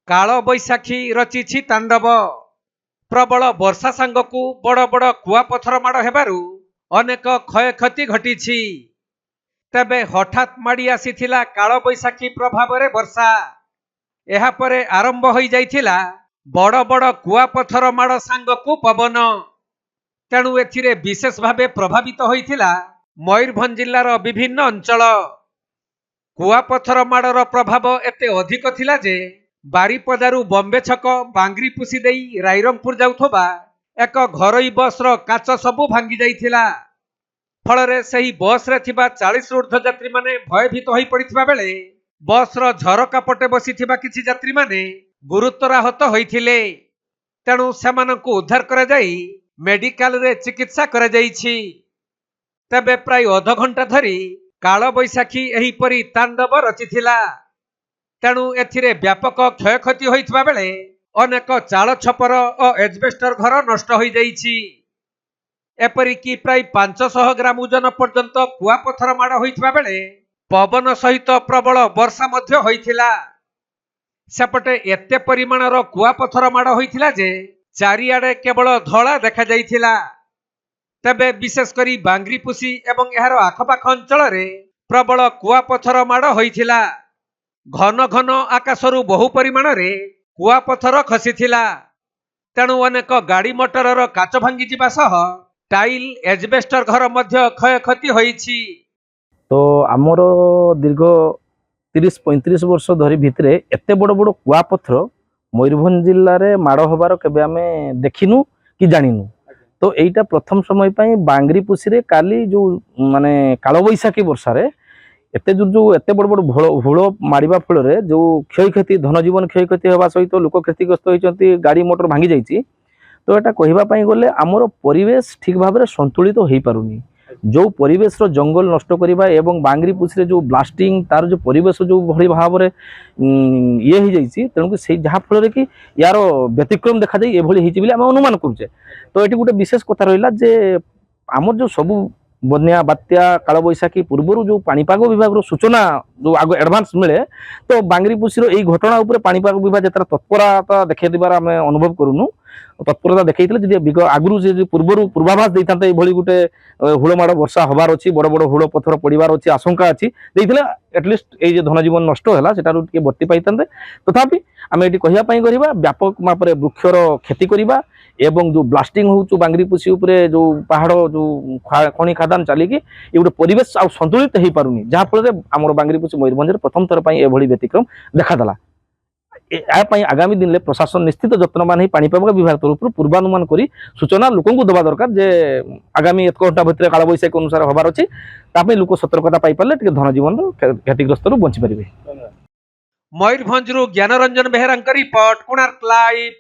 काल बैशाखी रचिछि तांडव। प्रबल वर्षा सांगकु बड़ बड़ कुआपथर माड़ हेबारु अनेक क्षयक्षति घटिछि। तेबे हठात माड़ी आसीथिला काल बैशाखी प्रभाव रे वर्षा। एहा परे आरंभ होई जाइथिला बड़ बड़ कुआपथर माड़ सांगकु पवन। तेणु एथिरे विशेष भावे प्रभावित होइथिला मयूरभंज जिल्लार विभिन्न अंचल। कुआपथर माड़र प्रभाव एते अधिक थिला जे बारिपदारु बम्बे छक बांग्रीपुसी देई रायरंगपुर जाउथबा एक घरोई बसर काच सबु भांगी जाइथिला। फलरे सही बस रे थिबा 40 ऊर्ध्व यात्री माने भयभीत होई पड़िथिबा बेले बसर झरका पटे बसिथिबा किछि यात्री माने गुरुतर आहत होइथिले। तेणु सेमानंकु उद्धार करा जाई मेडिकल रे चिकित्सा करा जाइछि। तेबे प्राय अध घंटा धरी काल बैशाखी एहीपरि तांडव रचिथिला। तेणु एथिरे व्यापक क्षयक्षति होइथिबा बेले अनेक चाल छपर और एजबेस्टर घर नष्ट होई जाइछि। एपरिकी प्राय 500 ग्राम ओजन पर्यंत कुआपथर माड़ होइथिबा बेले पवन सहित प्रबल वर्षा मध्य होइथिला। सेपटे एते परिमाणर कुआपथर माड़ होइथिला जे चारिआडे केवल धड़ा देखा जाइथिला। तेबे विशेष करी बांग्रीपुसी एवं एहार आखपाख अंचल रे प्रबल कुआपथर माड़ होइथिला। घन घन आकाशरू बहु परिमाण रे कुआपथर खसीथिला। तेणु अनेक गाड़ी मोटरर काच भांगी जिबा सह टाइल एजबेस्टर घर मध्य क्षयक्षति होइछि। तो आमर दीर्घ 30-35 वर्ष धरी भितरे एते बड़ बड़ कुआपथर मयूरभंज जिल्ला रे माड़ होबार केबे आमे देखिनु कि जानिनु। तो एइटा प्रथम समय पाई बांग्रीपुसी रे काली जो माने काल बैशाखी वर्षा रे एते जो एते बड़ बड़ हुल मारिबा फल रे जो क्षयक्षति धनजीवन क्षयक्षति होगा सहित लोक क्षतिग्रस्त होइचंती गाड़ी मोटर भांगी जाइछि। तो एटा कहिबा पाई गले आमर परिवेश ठीक भाव में संतुलित हो पारुनी। जो परिवेश रो जंगल नष्ट करिबा एवं बांग्रीपुसी रे जो ब्लास्टिंग तार जो परिवेश जो भली भाव रे ये हो जाइछि। तेणु कि से जहा फल रे कि यार व्यतिक्रम देखा जाई एभली हिछि बिले हम अनुमान करूचे। तो एटी गोटे विशेष कथा रहिला जे आमर जो सबु बन्या बात्या काल बैशाखी पूर्व जो पाणीपाग विभाग सूचना जो आग एडवांस मिले तो बांग्रीपुसी एई घटना उपरे पाणीपाग विभाग जतार तत्परता देखैदिबार आमे अनुभव करूनु। तत्परता देखैथिले जदि आगुरु जे पूर्वाभास देइथान्ते एभली गोटे हुलमाड़ वर्षा हबार अछि बड़ बड़ हुल पत्थर पड़िबार अछि आशंका अछि देइथिले एटलिस्ट एई जे धनजीवन नष्ट होला सेटारु टिके बर्ती पाइथान्ते। तथापि आमे एटी कहिया पई करिबा व्यापक मापरे वृक्षर क्षति करिबा एवं जो ब्लास्टिंग होउछु बांग्रीपुसी उपरे जो पहाड़ जो खनि खादान चलिकी ये गोटे परिवेश आ संतुलित हो पारुनी जहाँ फल आम बांग्रीपुसी मयूरभंज प्रथम थर पर एभली व्यतिक्रम देखादेला। आगामी दिन में प्रशासन निश्चित जत्नवान हो पाणीपाग विभाग तरफ पूर्वानुमान कर सूचना लोक देवा दरकार जे आगामी 1 घंटा भितर काल बैशाखी अनुसार हबार अच्छी लोक सतर्कता पाइपारे धनजीवन क्षतिग्रस्त बंची पारे। Mayurbhanj Gyanranjan Behera report Konark live.